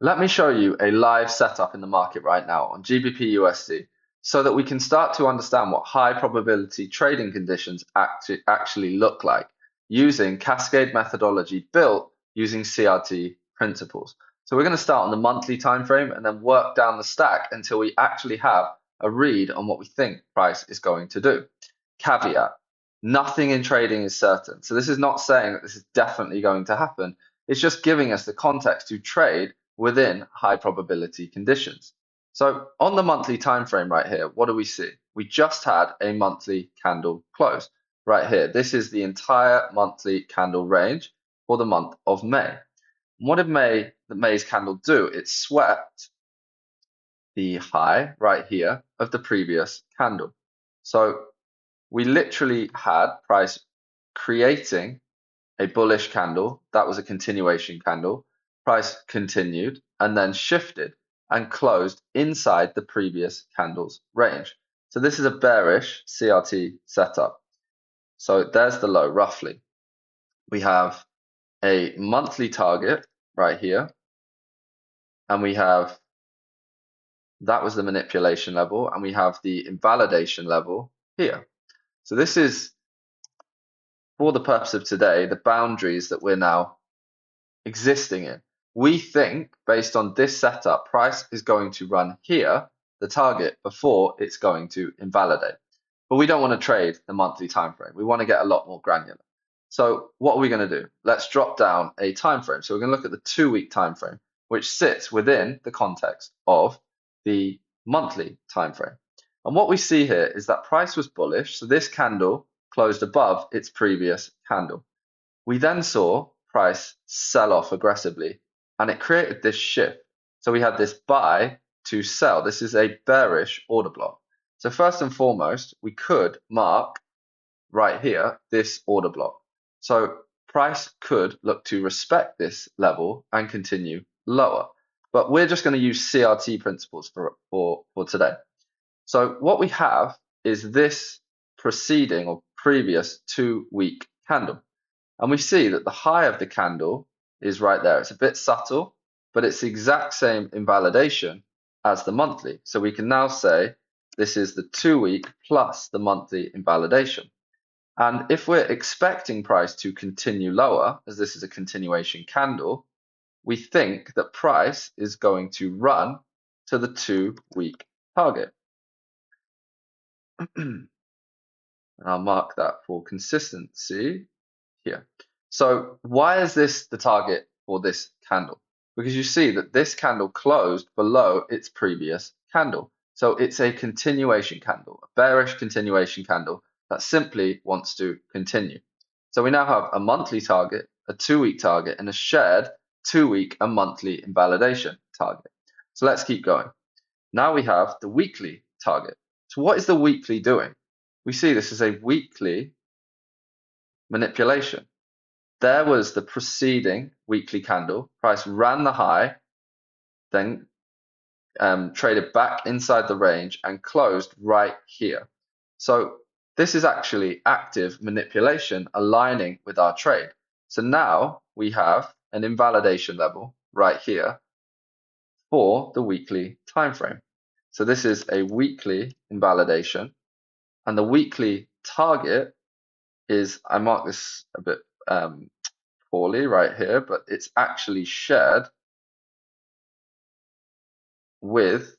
Let me show you a live setup in the market right now on GBPUSD so that we can start to understand what high probability trading conditions actually look like using Cascade methodology built using CRT principles. So we're going to start on the monthly time frame and then work down the stack until we actually have a read on what we think price is going to do. Caveat, nothing in trading is certain. So this is not saying that this is definitely going to happen. It's just giving us the context to trade within high probability conditions. So on the monthly time frame right here, what do we see? We just had a monthly candle close right here. This is the entire monthly candle range for the month of May. And what did May's candle do? It swept the high right here of the previous candle. So we literally had price creating a bullish candle. That was a continuation candle. Price continued and then shifted and closed inside the previous candle's range. So this is a bearish CRT setup. So there's the low roughly. We have a monthly target right here, and we have that was the manipulation level, and we have the invalidation level here. So this is, for the purpose of today, the boundaries that we're now existing in. We think, based on this setup, price is going to run here, the target, before it's going to invalidate. But we don't want to trade the monthly time frame. We want to get a lot more granular. So what are we going to do? Let's drop down a time frame. So we're going to look at the 2-week time frame, which sits within the context of the monthly time frame. And what we see here is that price was bullish. So this candle closed above its previous candle. We then saw price sell off aggressively, and it created this shift. So we had this buy to sell. This is a bearish order block. So first and foremost, we could mark right here this order block. So price could look to respect this level and continue lower. But we're just going to use CRT principles for today. So what we have is this preceding or previous 2-week candle. And we see that the high of the candle is right there. It's a bit subtle, but it's the exact same invalidation as the monthly. So we can now say this is the 2-week plus the monthly invalidation. And if we're expecting price to continue lower, as this is a continuation candle, we think that price is going to run to the 2-week target. And I'll mark that for consistency here. So why is this the target for this candle? Because you see that this candle closed below its previous candle. So it's a continuation candle, a bearish continuation candle that simply wants to continue. So we now have a monthly target, a 2-week target, and a shared 2-week and monthly invalidation target. So let's keep going. Now we have the weekly target. So what is the weekly doing? We see this is a weekly manipulation. There was the preceding weekly candle. Price ran the high, then traded back inside the range and closed right here. So this is actually active manipulation aligning with our trade. So now we have an invalidation level right here for the weekly time frame. So this is a weekly invalidation, and the weekly target is, I mark this a bit poorly right here, but it's actually shared with,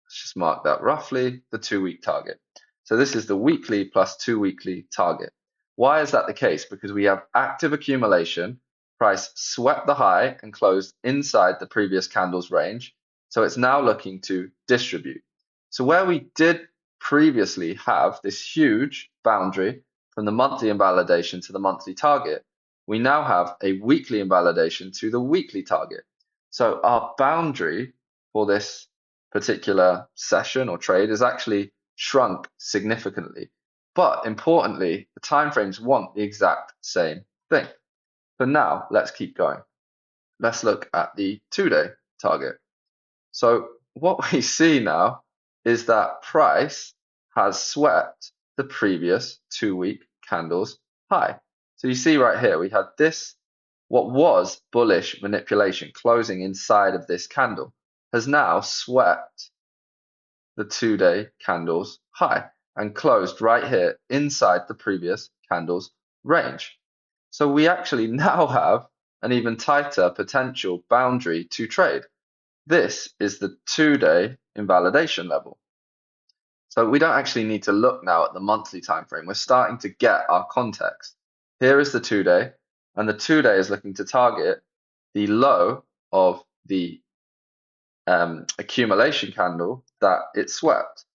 let's just mark that roughly, the 2-week target. So this is the weekly plus 2-weekly target. Why is that the case? Because we have active accumulation. Price swept the high and closed inside the previous candle's range. So it's now looking to distribute. So where we did previously have this huge boundary from the monthly invalidation to the monthly target, we now have a weekly invalidation to the weekly target. So our boundary for this particular session or trade is actually shrunk significantly. But importantly, the timeframes want the exact same thing. So now let's keep going. Let's look at the 2-day target. So what we see now is that price has swept the previous 2-week candle's high. So you see right here, we had this what was bullish manipulation closing inside of this candle has now swept the 2-day candle's high and closed right here inside the previous candle's range. So we actually now have an even tighter potential boundary to trade. This is the 2-day invalidation level. So we don't actually need to look now at the monthly time frame. We're starting to get our context. Here is the 2-day, and the 2-day is looking to target the low of the accumulation candle that it swept.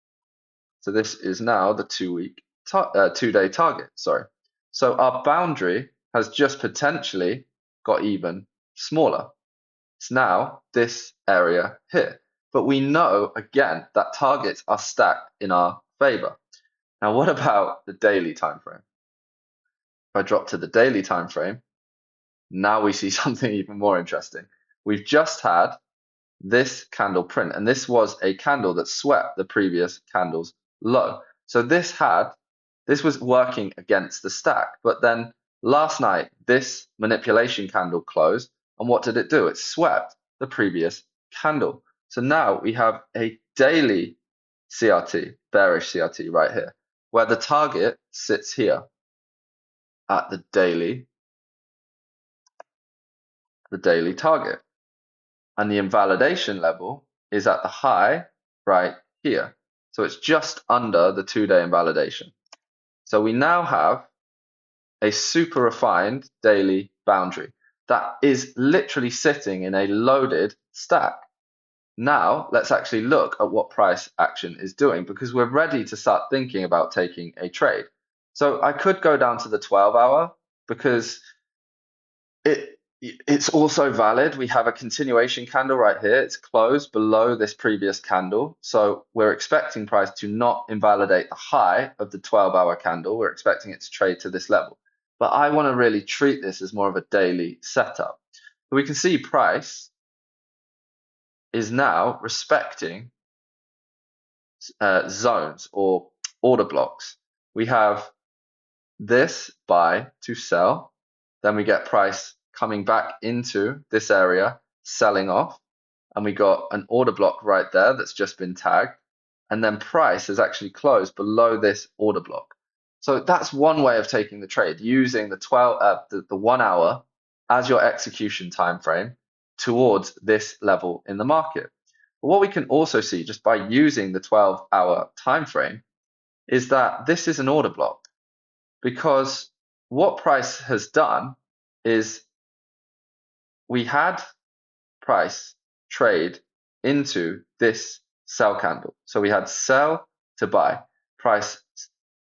So this is now the 2-day target. Sorry. So our boundary has just potentially got even smaller. It's now this area here. But we know, again, that targets are stacked in our favor. Now, what about the daily time frame? If I drop to the daily time frame, now we see something even more interesting. We've just had this candle print, and this was a candle that swept the previous candle's low. So this was working against the stack. But then last night, this manipulation candle closed, and what did it do? It swept the previous candle. So now we have a daily CRT, bearish CRT right here, where the target sits here at the daily target. And the invalidation level is at the high right here. So it's just under the 2-day invalidation. So we now have a super refined daily boundary that is literally sitting in a loaded stack. Now let's actually look at what price action is doing, because we're ready to start thinking about taking a trade. So I could go down to the 12-hour because it's also valid. We have a continuation candle right here. It's closed below this previous candle. So we're expecting price to not invalidate the high of the 12-hour candle. We're expecting it to trade to this level. But I want to really treat this as more of a daily setup. So we can see price is now respecting zones or order blocks. We have this buy to sell. Then we get price coming back into this area, selling off. And we got an order block right there that's just been tagged. And then price has actually closed below this order block. So that's one way of taking the trade, using the 1 hour as your execution time frame towards this level in the market. But what we can also see just by using the 12-hour time frame is that this is an order block, because what price has done is we had price trade into this sell candle. So we had sell to buy, price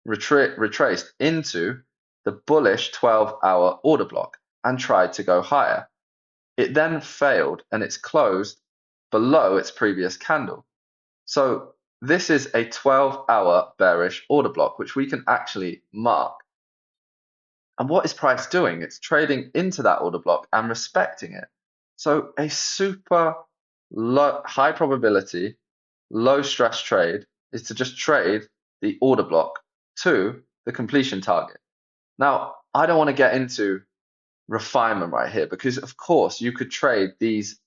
retraced into the bullish 12-hour order block and tried to go higher. It then failed and it's closed below its previous candle. So this is a 12-hour bearish order block, which we can actually mark. And what is price doing? It's trading into that order block and respecting it. So a super high probability, low stress trade is to just trade the order block to the completion target. Now, I don't want to get into refinement right here, because of course you could trade these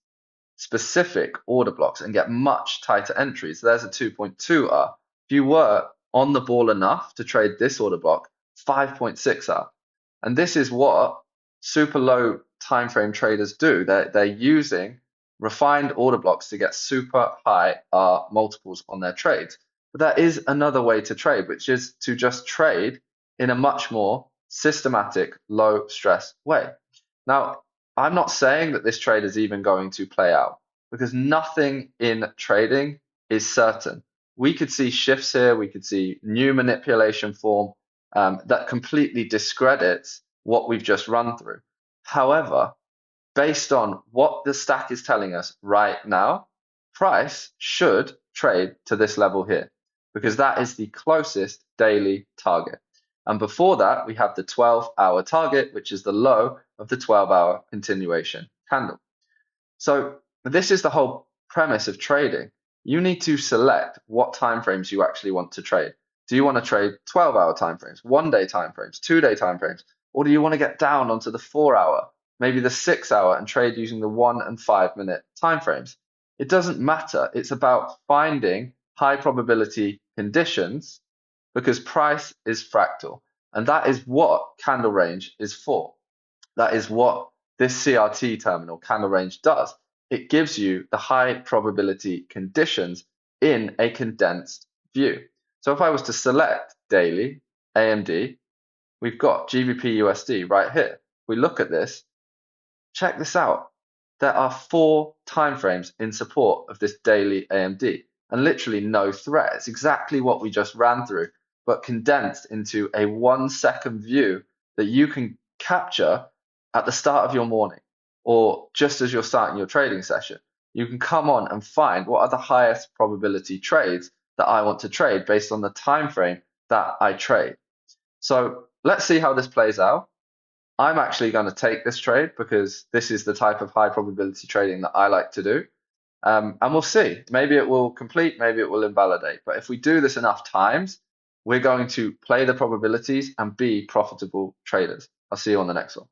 specific order blocks and get much tighter entries. There's a 2.2R. If you were on the ball enough to trade this order block, 5.6R. And this is what super low time frame traders do. They're using refined order blocks to get super high R multiples on their trades. But there is another way to trade, which is to just trade in a much more systematic, low stress way. Now, I'm not saying that this trade is even going to play out, because nothing in trading is certain. We could see shifts here, we could see new manipulation form that completely discredits what we've just run through. However, based on what the stack is telling us right now, price should trade to this level here, because that is the closest daily target. And before that, we have the 12-hour target, which is the low of the 12-hour continuation candle. So this is the whole premise of trading. You need to select what timeframes you actually want to trade. Do you want to trade 12-hour timeframes, 1-day timeframes, 2-day timeframes, or do you want to get down onto the 4-hour, maybe the 6 hour, and trade using the 1 and 5 minute timeframes. It doesn't matter. It's about finding high probability conditions because price is fractal. And that is what candle range is for. That is what this CRT terminal, candle range, does. It gives you the high probability conditions in a condensed view. So if I was to select daily AMD, we've got GBPUSD right here. If we look at this, check this out. There are 4 timeframes in support of this daily AMD and literally no threat. It's exactly what we just ran through, but condensed into a 1-second view that you can capture at the start of your morning or just as you're starting your trading session. You can come on and find what are the highest probability trades that I want to trade based on the time frame that I trade. So let's see how this plays out. I'm actually going to take this trade because this is the type of high probability trading that I like to do. And we'll see. Maybe it will complete, maybe it will invalidate. But if we do this enough times, we're going to play the probabilities and be profitable traders. I'll see you on the next one.